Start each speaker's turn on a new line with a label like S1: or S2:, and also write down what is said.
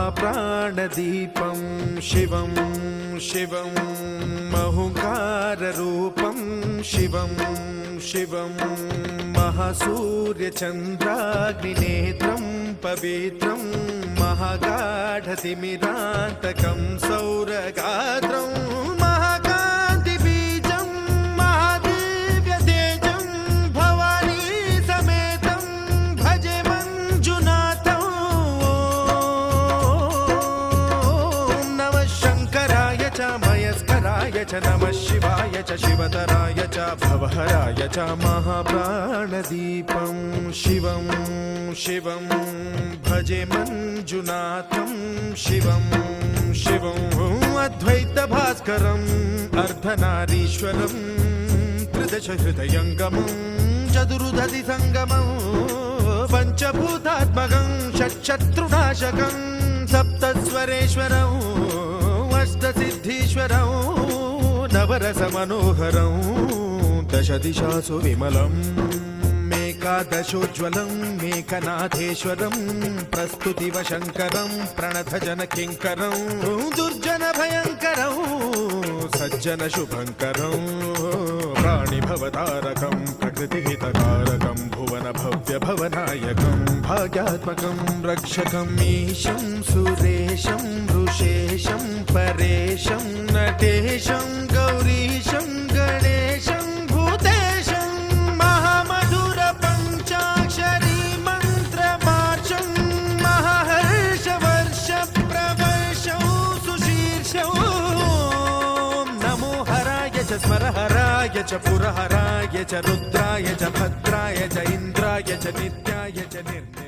S1: महाप्राणदीपं शिवं शिवं महुकाररूपं शिवं शिवं महासूर्यचन्द्राग्निनेत्रं पवित्रं महागाढतिमिरान्तकं सौरगात्रं महाकान्तिबीजं महादिव्यतेजं भवानी समेतं भजे मञ्जुनाथं। ॐ नमः शङ्कराय च मयस्कराय च नमः शिवाय च शिवतराय च भवहराय च महाप्राणदीपं शिवं शिवं भजे मञ्जुनाथं शिवं शिवं अद्वैतभास्करम् अर्धनारीश्वरं त्रिदशहृदयङ्गमं चतुर्दधिसङ्गमं पञ्चभूतात्मकं षट्शत्रुनाशकं सप्तस्वरेश्वरं अष्टसिद्धीश्वरं नवरसमनोहरं दशदिशासु विमलम् एकादशोज्ज्वलं मेघनाथेश्वरं प्रस्तुतिवशङ्करं प्रणतजनकिङ्करं दुर्जनभयङ्करं सज्जनशुभङ्करं प्राणिभवतारकं प्रकृतिहितकारकं भुवनभव्यभवनायकं भाग्यात्मकं रक्षकं ईशं सुरेशं ऋषेशं परेशं नटेशं गौरीशं गणेशं भूतेशं महामधुर पञ्चाक्षरी मन्त्रमार्चं महाहर्षवर्ष प्रवर्षं सुशीर्षं नमो हराय च स्मरहराय च पुरहराय च रुद्राय च भद्राय च इन्द्राय च नित्याय च निर्णय